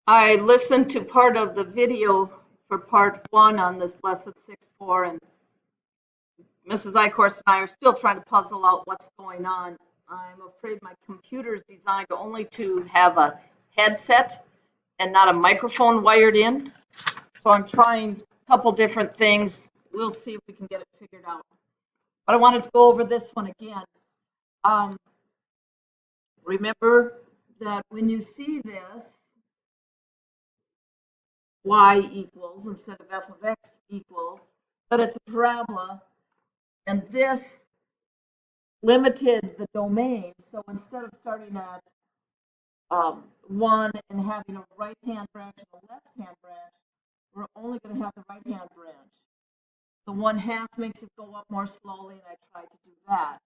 I listened to part of the video for part one on this lesson 6.4, and Mrs. Eichhorst and I are still trying to puzzle out what's going on. I'm afraid my computer is designed only to have a headset and not a microphone wired in. So I'm trying a couple different things. We'll see if we can get it figured out. But I wanted to go over this one again. Remember that when you see this, y equals, instead of f of x equals, but it's a parabola, and this limited the domain. So instead of starting at 1 and having a right-hand branch and a left-hand branch, we're only going to have the right-hand branch. The 1/2 makes it go up more slowly, and I tried to do that.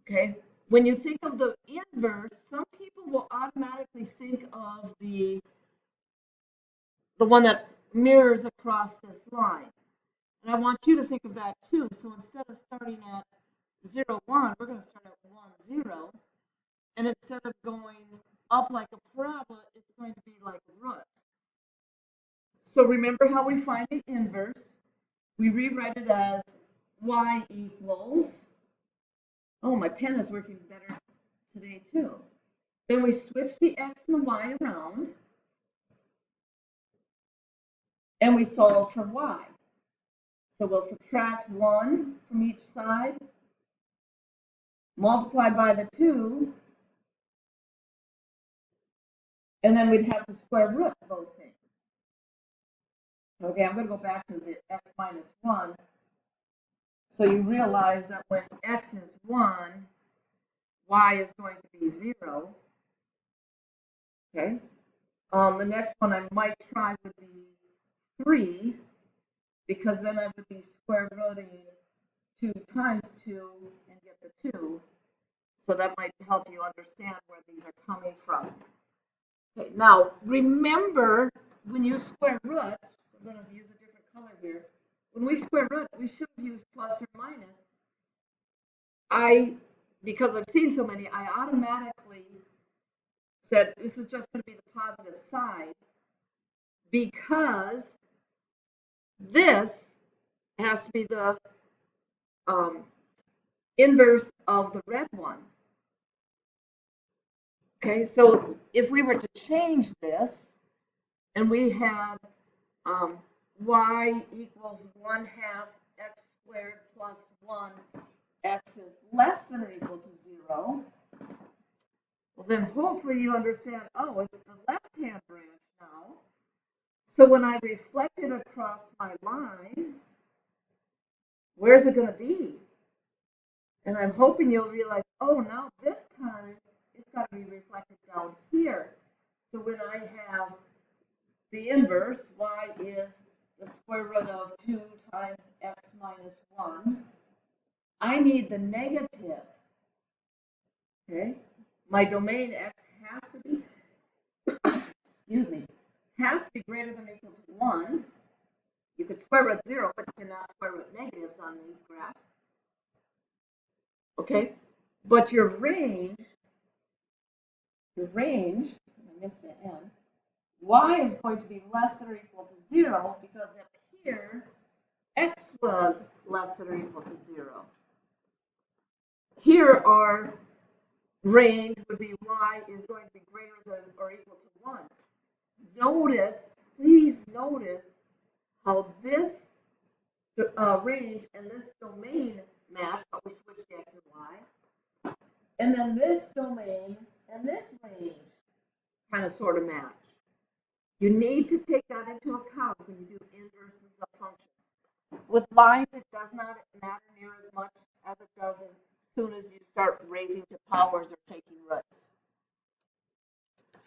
Okay. When you think of the inverse, some people will automatically think of the one that mirrors across this line. And I want you to think of that too. So instead of starting at 0, 1, we're going to start at 1, 0. And instead of going up like a parabola, it's going to be like a root. So remember how we find the inverse. We rewrite it as y equals, oh, my pen is working better today too. Then we switch the x and the y around, and we solve for y. So we'll subtract 1 from each side, multiply by the 2, and then we'd have to square root both things. Okay, I'm going to go back to the x minus 1. So you realize that when x is 1, y is going to be 0. Okay. The next one I might try would be 3, because then I would be square rooting 2 times 2 and get the 2. So that might help you understand where these are coming from. Okay, now remember when you square root, I'm going to use a different color here. When we square root, we should have used plus or minus. Because I've seen so many, I automatically said this is just going to be the positive side, because this has to be the inverse of the red one. Okay, so if we were to change this, and we had y equals 1/2 x squared plus 1, x is less than or equal to 0, well then hopefully you understand, oh, it's the left-hand branch now. So when I reflect it across my line, where's it going to be? And I'm hoping you'll realize, oh, now this time it's got to be reflected down here. So when I have the inverse, y is the square root of 2 times x minus 1, I need the negative. Okay? My domain x has to be, excuse me, has to be greater than or equal to 1. You could square root 0, but you cannot square root negatives on these graphs. Okay? But your range, I missed the n, y is going to be less than or equal to 0, because up here, x was less than or equal to 0. Here our range would be y is going to be greater than or equal to 1. Notice, please notice how this range and this domain match, but we switched the x and y. And then this domain and this range kind of sort of match. You need to take that into account when you do inverses of functions. With lines, it does not matter near as much as it does as soon as you start raising to powers or taking roots.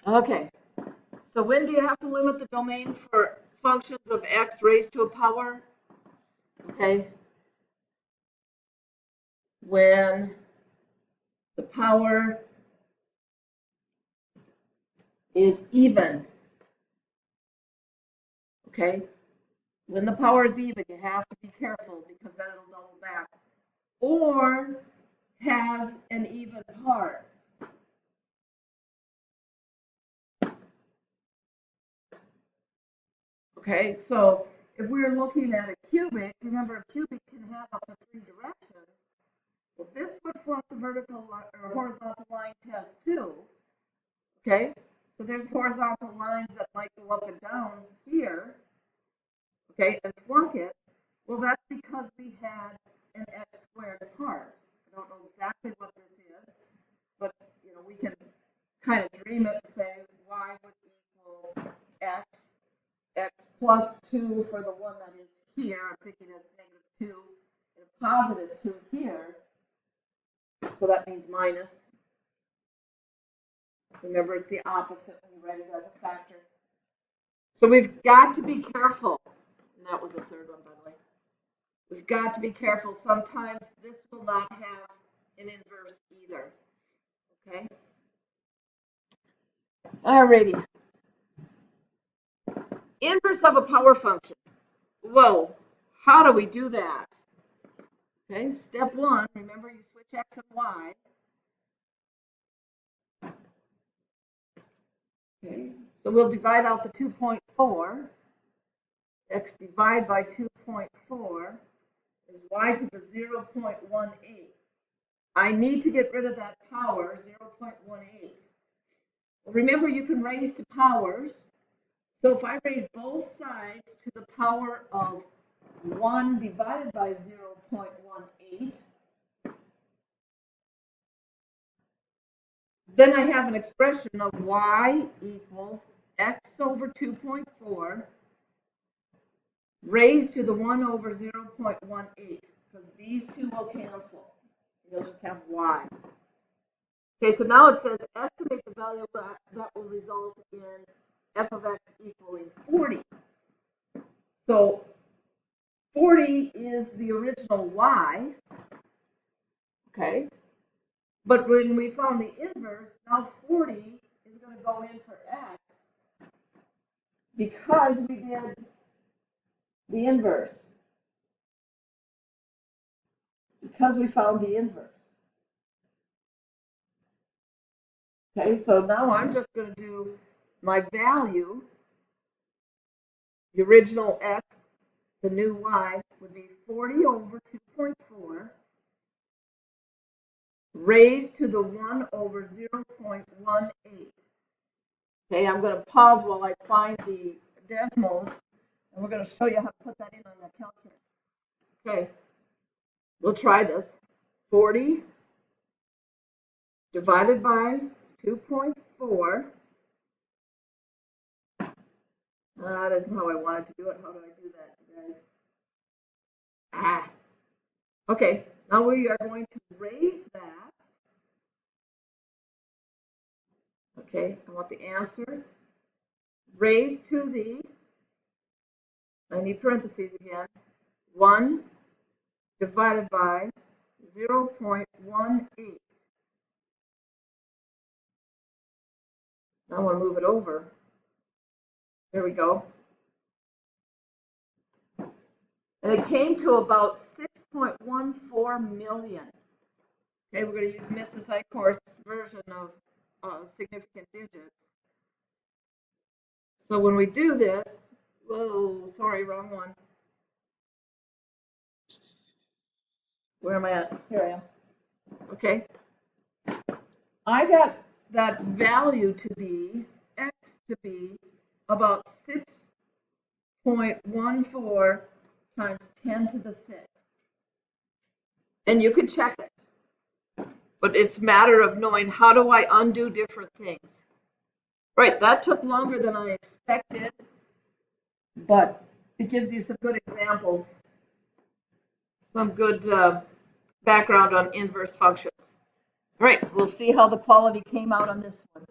Okay, so when do you have to limit the domain for functions of x raised to a power? Okay, when the power is even. Okay, when the power is even, you have to be careful because then it'll double back. Or has an even part. Okay, so if we're looking at a cubic, remember a cubic can have up to 3 directions. Well, this would flunk the vertical or horizontal line test too. Okay, so there's horizontal lines that might go up and down here. Okay, and flunk it. Well, that's because we had an x squared part. I don't know exactly what this is, but we can kind of dream it and say y would equal x plus 2 for the one that is here. I'm thinking it's -2 and +2 here. So that means minus. Remember, it's the opposite when you write it as a factor. So we've got to be careful. And that was the third one, by the way. We've got to be careful. Sometimes this will not have an inverse either. Okay? Alrighty. Inverse of a power function. Whoa. How do we do that? Okay, step 1, remember you switch x and y. Okay, so we'll divide out the 2.4. X divided by 2.4 is y to the 0.18. I need to get rid of that power, 0.18. Well, remember, you can raise to powers. So if I raise both sides to the power of 1 divided by 0.18, then I have an expression of y equals x over 2.4 raised to the 1 over 0.18, because these two will cancel. You'll just have y. Okay, so now it says estimate the value that will result in f of x equaling 40. So 40 is the original y, okay? But when we found the inverse, now 40 is going to go in for x because we did the inverse. Because we found the inverse. Okay, so now I'm just going to do my value, the original x, the new y, would be 40 over 2.4 raised to the 1 over 0.18. Okay, I'm going to pause while I find the decimals, and we're going to show you how to put that in on the calculator. Okay, we'll try this. 40 divided by 2.4. That isn't how I wanted to do it. How do I do that, you guys? Okay, now we are going to raise that. Okay, I want the answer. Raised to the, I need parentheses again, 1 divided by 0.18. Now I want to move it over. There we go. And it came to about 6.14 million. Okay, we're going to use Mrs. Eichhorst's version of significant digits. So when we do this, whoa, sorry, wrong one. Where am I at? Here I am. Okay. I got that value to be, x to be, about 6.14 times 10 to the 6. And you can check it. But it's a matter of knowing how do I undo different things. Right, that took longer than I expected, but it gives you some good examples, some good background on inverse functions. All right, we'll see how the quality came out on this one.